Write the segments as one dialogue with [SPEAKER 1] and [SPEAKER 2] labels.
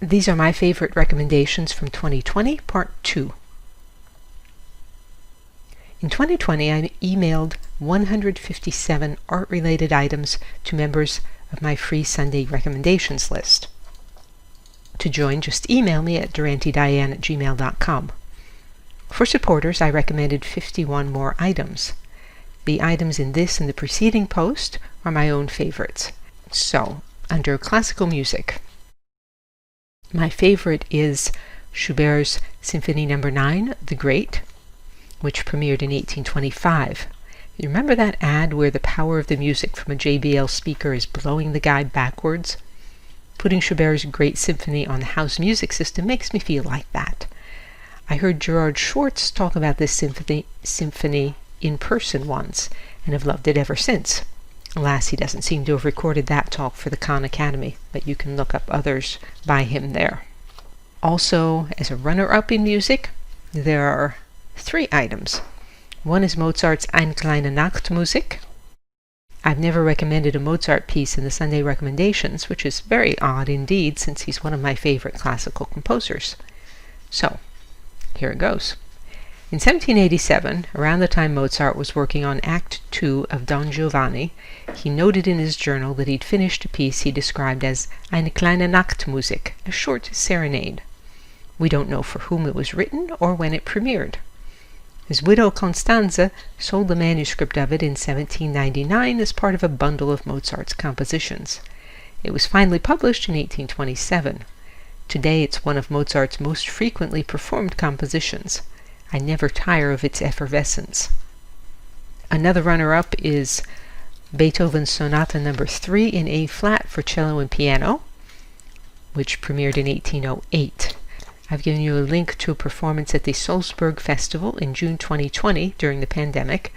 [SPEAKER 1] These are my favorite recommendations from 2020, Part 2. In 2020, I emailed 157 art-related items to members of my free Sunday recommendations list. To join, just email me at durantidiane@gmail.com. For supporters, I recommended 51 more items. The items in this and the preceding post are my own favorites. So, under classical music, my favorite is Schubert's Symphony No. 9, The Great, which premiered in 1825. You remember that ad where the power of the music from a JBL speaker is blowing the guy backwards? Putting Schubert's Great Symphony on the house music system makes me feel like that. I heard Gerard Schwartz talk about this symphony in person once, and have loved it ever since. Alas, he doesn't seem to have recorded that talk for the Khan Academy, but you can look up others by him there. Also, as a runner-up in music, there are 3 items. One is Mozart's Eine kleine Nachtmusik. I've never recommended a Mozart piece in the Sunday recommendations, which is very odd indeed, since he's one of my favorite classical composers. So, here it goes. In 1787, around the time Mozart was working on Act 2 of Don Giovanni, he noted in his journal that he'd finished a piece he described as Eine kleine Nachtmusik, a short serenade. We don't know for whom it was written or when it premiered. His widow Constanze sold the manuscript of it in 1799 as part of a bundle of Mozart's compositions. It was finally published in 1827. Today it's one of Mozart's most frequently performed compositions. I never tire of its effervescence. Another runner-up is Beethoven's Sonata No. 3 in A-flat for cello and piano, which premiered in 1808. I've given you a link to a performance at the Salzburg Festival in June 2020 during the pandemic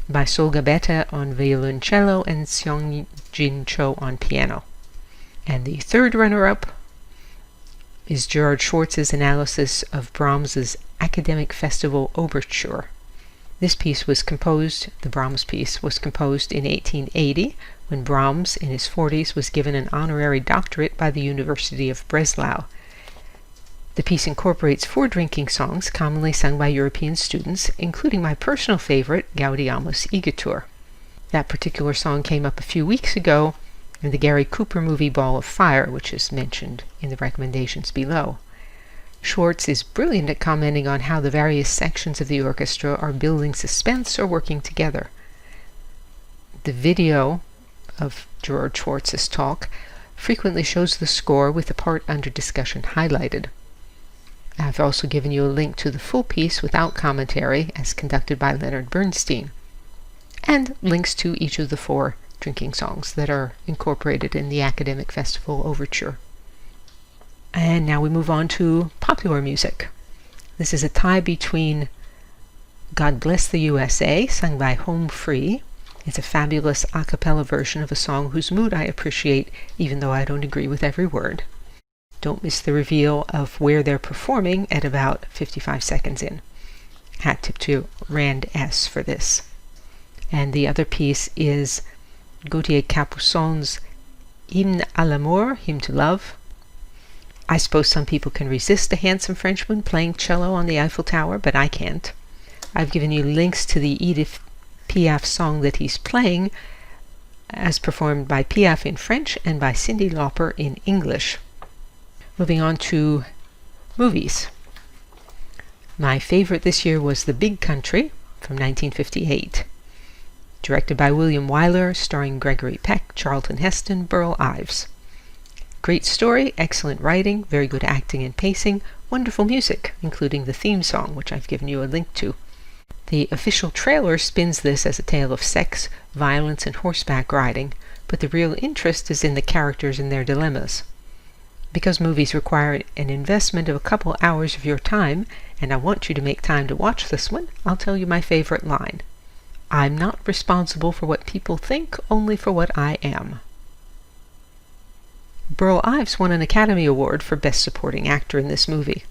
[SPEAKER 1] by Solga Betta on violoncello and Seong-Jin Cho on piano. And the third runner-up is Gerard Schwartz's analysis of Brahms's Academic Festival Overture. This piece was composed, the Brahms piece, was composed in 1880 when Brahms, in his 40s, was given an honorary doctorate by the University of Breslau. The piece incorporates 4 drinking songs commonly sung by European students, including my personal favorite, Gaudiamus Igitur. That particular song came up a few weeks ago in the Gary Cooper movie Ball of Fire, which is mentioned in the recommendations below. Schwartz is brilliant at commenting on how the various sections of the orchestra are building suspense or working together. The video of Gerard Schwartz's talk frequently shows the score with the part under discussion highlighted. I've also given you a link to the full piece without commentary as conducted by Leonard Bernstein, and links to each of the 4 drinking songs that are incorporated in the Academic Festival Overture. And now we move on to popular music. This is a tie between God Bless the USA, sung by Home Free. It's a fabulous a cappella version of a song whose mood I appreciate, even though I don't agree with every word. Don't miss the reveal of where they're performing at about 55 seconds in. Hat tip to Rand S. for this. And the other piece is Gautier Capuçon's Hymne à l'amour, Hymn to Love. I suppose some people can resist a handsome Frenchman playing cello on the Eiffel Tower, but I can't. I've given you links to the Edith Piaf song that he's playing, as performed by Piaf in French and by Cyndi Lauper in English. Moving on to movies. My favorite this year was The Big Country from 1958. Directed by William Wyler, starring Gregory Peck, Charlton Heston, Burl Ives. Great story, excellent writing, very good acting and pacing, wonderful music, including the theme song, which I've given you a link to. The official trailer spins this as a tale of sex, violence, and horseback riding, but the real interest is in the characters and their dilemmas. Because movies require an investment of a couple hours of your time, and I want you to make time to watch this one, I'll tell you my favorite line. I'm not responsible for what people think, only for what I am. Burl Ives won an Academy Award for Best Supporting Actor in this movie.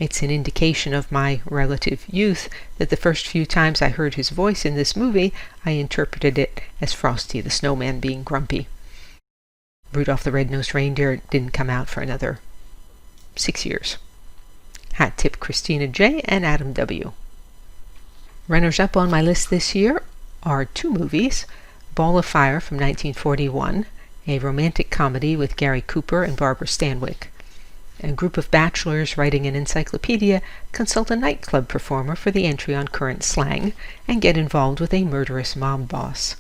[SPEAKER 1] It's an indication of my relative youth that the first few times I heard his voice in this movie, I interpreted it as Frosty the Snowman being grumpy. Rudolph the Red-Nosed Reindeer didn't come out for another 6 years. Hat tip Christina J. and Adam W. Runners-up on my list this year are 2 movies, Ball of Fire from 1941, a romantic comedy with Gary Cooper and Barbara Stanwyck. A group of bachelors writing an encyclopedia consult a nightclub performer for the entry on current slang and get involved with a murderous mob boss.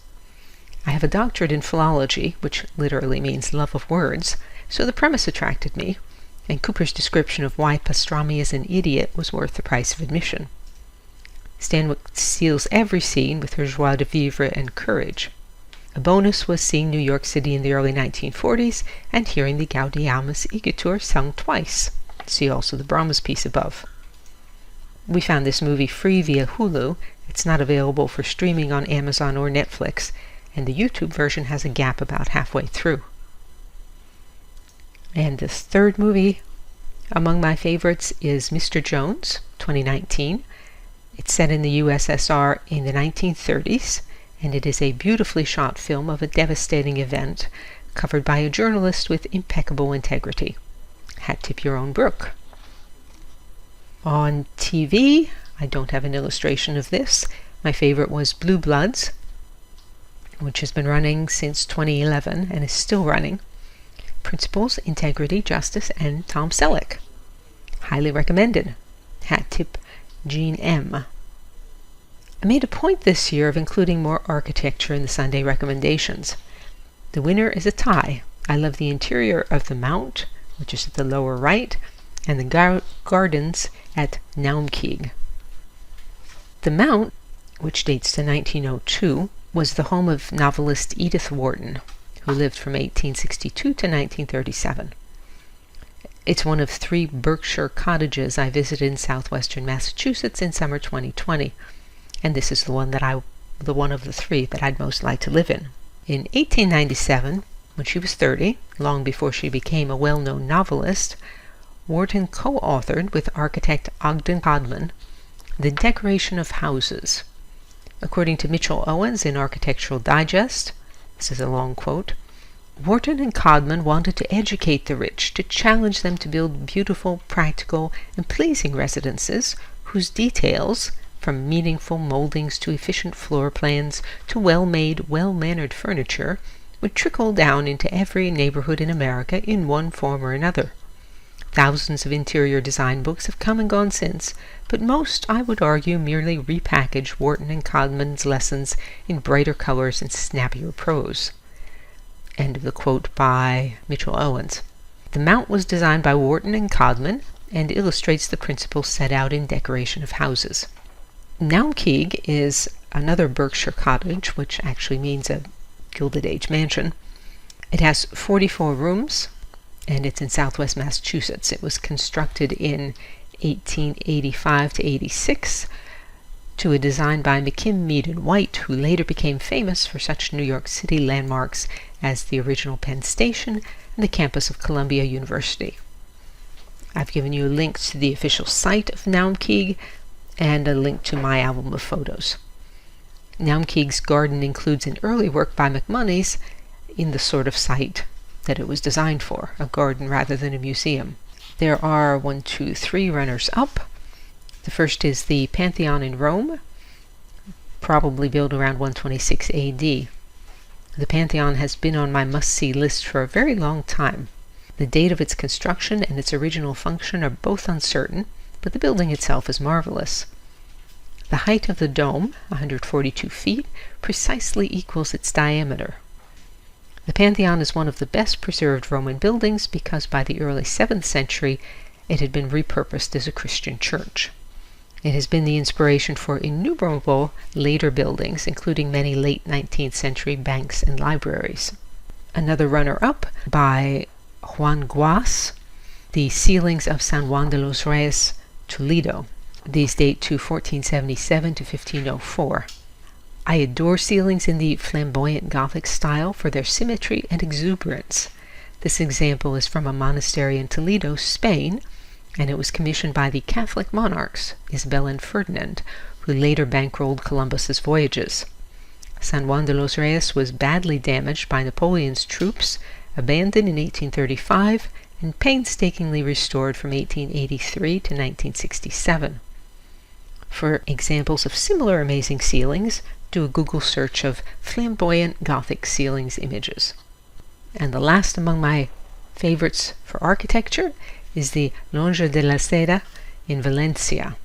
[SPEAKER 1] I have a doctorate in philology, which literally means love of words, so the premise attracted me, and Cooper's description of why Pastrami is an idiot was worth the price of admission. Stanwyck seals every scene with her joie de vivre and courage. A bonus was seeing New York City in the early 1940s and hearing the Gaudeamus Igitur sung twice. See also the Brahms piece above. We found this movie free via Hulu. It's not available for streaming on Amazon or Netflix, and the YouTube version has a gap about halfway through. And the third movie among my favorites is Mr. Jones, 2019. It's set in the USSR in the 1930s, and it is a beautifully shot film of a devastating event covered by a journalist with impeccable integrity. Hat tip your own Brooke. On TV, I don't have an illustration of this. My favorite was Blue Bloods, which has been running since 2011 and is still running. Principles, integrity, justice, and Tom Selleck. Highly recommended. Hat tip Jean M. I made a point this year of including more architecture in the Sunday recommendations. The winner is a tie. I love the interior of the Mount, which is at the lower right, and the gardens at Naumkeag. The Mount, which dates to 1902, was the home of novelist Edith Wharton, who lived from 1862 to 1937. It's one of 3 Berkshire cottages I visited in southwestern Massachusetts in summer 2020, and this is the one of the 3 that I'd most like to live in. In 1897, when she was 30, long before she became a well-known novelist, Wharton co-authored with architect Ogden Codman The Decoration of Houses. According to Mitchell Owens in Architectural Digest, this is a long quote, Wharton and Codman wanted to educate the rich, to challenge them to build beautiful, practical, and pleasing residences whose details, from meaningful moldings to efficient floor plans to well-made, well-mannered furniture, would trickle down into every neighborhood in America in one form or another. Thousands of interior design books have come and gone since, but most, I would argue, merely repackage Wharton and Codman's lessons in brighter colors and snappier prose. End of the quote by Mitchell Owens. The Mount was designed by Wharton and Codman and illustrates the principles set out in Decoration of Houses. Naumkeag is another Berkshire cottage, which actually means a Gilded Age mansion. It has 44 rooms, and it's in southwest Massachusetts. It was constructed in 1885 to 86 to a design by McKim, Mead and White, who later became famous for such New York City landmarks as the original Penn Station and the campus of Columbia University. I've given you a link to the official site of Naumkeag and a link to my album of photos. Naumkeag's garden includes an early work by McMonnies in the sort of site that it was designed for, a garden rather than a museum. There are 3 runners-up. The first is the Pantheon in Rome, probably built around 126 AD. The Pantheon has been on my must-see list for a very long time. The date of its construction and its original function are both uncertain, but the building itself is marvelous. The height of the dome, 142 feet, precisely equals its diameter. The Pantheon is one of the best preserved Roman buildings because by the early 7th century it had been repurposed as a Christian church. It has been the inspiration for innumerable later buildings, including many late 19th century banks and libraries. Another runner-up by Juan, the ceilings of San Juan de los Reyes, Toledo. These date to 1477 to 1504. I adore ceilings in the flamboyant Gothic style for their symmetry and exuberance. This example is from a monastery in Toledo, Spain, and it was commissioned by the Catholic monarchs, Isabel and Ferdinand, who later bankrolled Columbus's voyages. San Juan de los Reyes was badly damaged by Napoleon's troops, abandoned in 1835, and painstakingly restored from 1883 to 1967. For examples of similar amazing ceilings, do a Google search of flamboyant Gothic ceilings images. And the last among my favorites for architecture is the Lonja de la Seda in Valencia.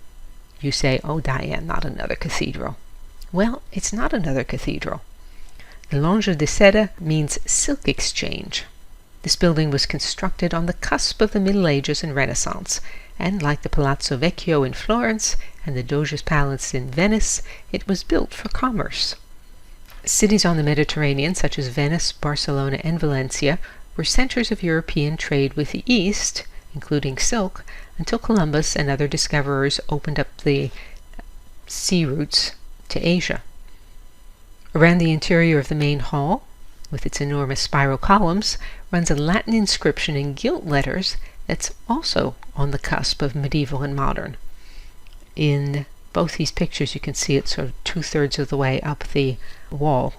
[SPEAKER 1] You say, oh Diane, not another cathedral. Well, it's not another cathedral. The Lonja de Seda means silk exchange. This building was constructed on the cusp of the Middle Ages and Renaissance, and like the Palazzo Vecchio in Florence and the Doge's Palace in Venice, it was built for commerce. Cities on the Mediterranean, such as Venice, Barcelona, and Valencia, were centers of European trade with the East, including silk, until Columbus and other discoverers opened up the sea routes to Asia. Around the interior of the main hall, with its enormous spiral columns, runs a Latin inscription in gilt letters that's also on the cusp of medieval and modern. In both these pictures you can see it sort of 2/3 of the way up the wall.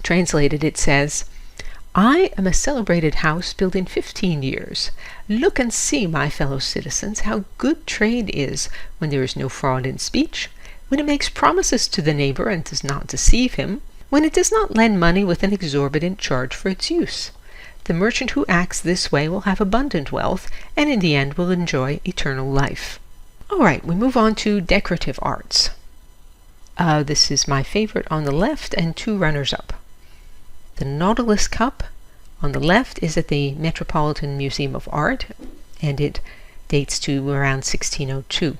[SPEAKER 1] Translated, it says, "I am a celebrated house built in 15 years. Look and see, my fellow citizens, how good trade is when there is no fraud in speech, when it makes promises to the neighbor and does not deceive him, when it does not lend money with an exorbitant charge for its use. The merchant who acts this way will have abundant wealth, and in the end will enjoy eternal life." All right, we move on to decorative arts. This is my favorite on the left and two runners-up. The Nautilus Cup on the left is at the Metropolitan Museum of Art, and it dates to around 1602.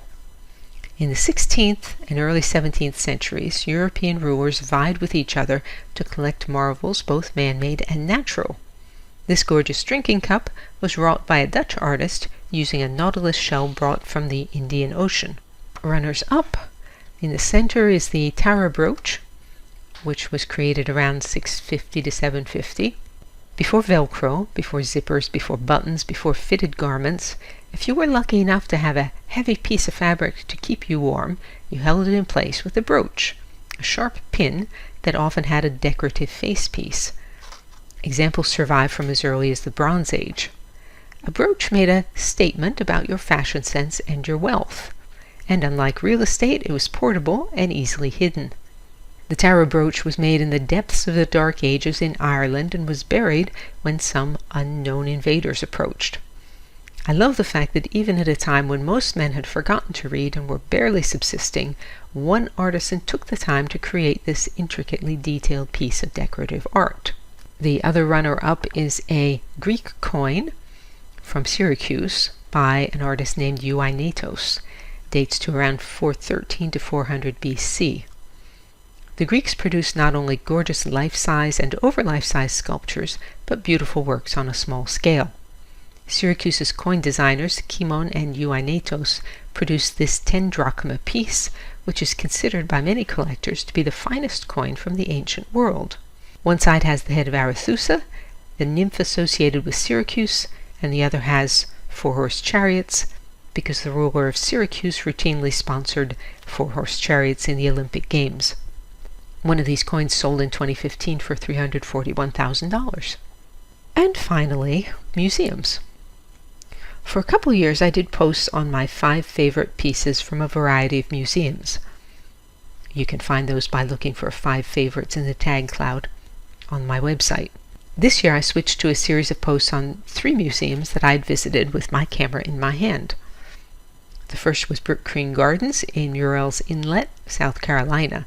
[SPEAKER 1] In the 16th and early 17th centuries, European rulers vied with each other to collect marvels, both man-made and natural. This gorgeous drinking cup was wrought by a Dutch artist using a nautilus shell brought from the Indian Ocean. Runners-up, in the center is the Tara brooch, which was created around 650 to 750. Before Velcro, before zippers, before buttons, before fitted garments, if you were lucky enough to have a heavy piece of fabric to keep you warm, you held it in place with a brooch, a sharp pin that often had a decorative face piece. Examples survive from as early as the Bronze Age. A brooch made a statement about your fashion sense and your wealth, and unlike real estate, it was portable and easily hidden. The Tara brooch was made in the depths of the Dark Ages in Ireland and was buried when some unknown invaders approached. I love the fact that even at a time when most men had forgotten to read and were barely subsisting, one artisan took the time to create this intricately detailed piece of decorative art. The other runner-up is a Greek coin from Syracuse by an artist named Ioannitos. Dates to around 413 to 400 BC. The Greeks produced not only gorgeous life-size and over-life-size sculptures, but beautiful works on a small scale. Syracuse's coin designers, Kimon and Ioannitos, produced this 10 drachma piece, which is considered by many collectors to be the finest coin from the ancient world. One side has the head of Arethusa, the nymph associated with Syracuse, and the other has 4-horse chariots, because the ruler of Syracuse routinely sponsored 4-horse chariots in the Olympic Games. One of these coins sold in 2015 for $341,000. And finally, museums. For a couple years I did posts on my 5 favorite pieces from a variety of museums. You can find those by looking for 5 favorites in the tag cloud on my website. This year I switched to a series of posts on 3 museums that I'd visited with my camera in my hand. The first was Brook Green Gardens in Murrells Inlet, South Carolina,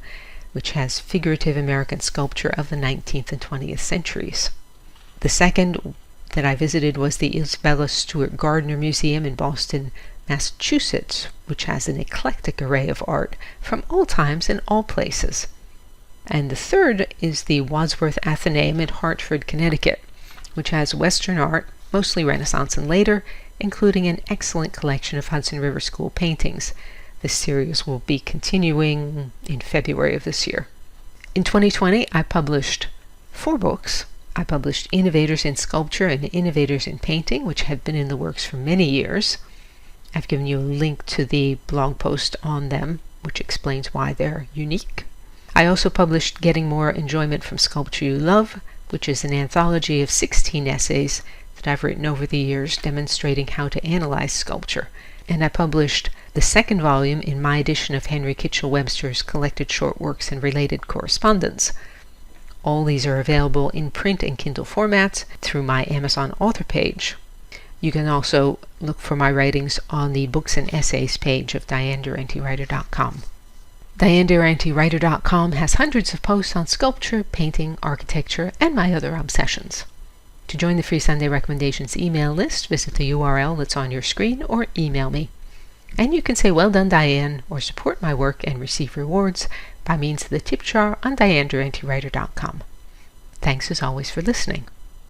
[SPEAKER 1] which has figurative American sculpture of the 19th and 20th centuries. The second that I visited was the Isabella Stewart Gardner Museum in Boston, Massachusetts, which has an eclectic array of art from all times and all places. And the third is the Wadsworth Athenaeum in Hartford, Connecticut, which has Western art, mostly Renaissance and later, including an excellent collection of Hudson River School paintings. This series will be continuing in February of this year. In 2020, I published 4 books. I published Innovators in Sculpture and Innovators in Painting, which have been in the works for many years. I've given you a link to the blog post on them, which explains why they're unique. I also published Getting More Enjoyment from Sculpture You Love, which is an anthology of 16 essays that that I've written over the years demonstrating how to analyze sculpture, and I published the second volume in my edition of Henry Kitchell Webster's Collected Short Works and Related Correspondence. All these are available in print and Kindle formats through my Amazon author page. You can also look for my writings on the Books and Essays page of DianeDurantewriter.com. DianeDurantewriter.com has hundreds of posts on sculpture, painting, architecture, and my other obsessions. To join the Free Sunday Recommendations email list, visit the URL that's on your screen or email me. And you can say, "Well done, Diane," or support my work and receive rewards by means of the tip jar on DianeDurantewriter.com. Thanks as always for listening.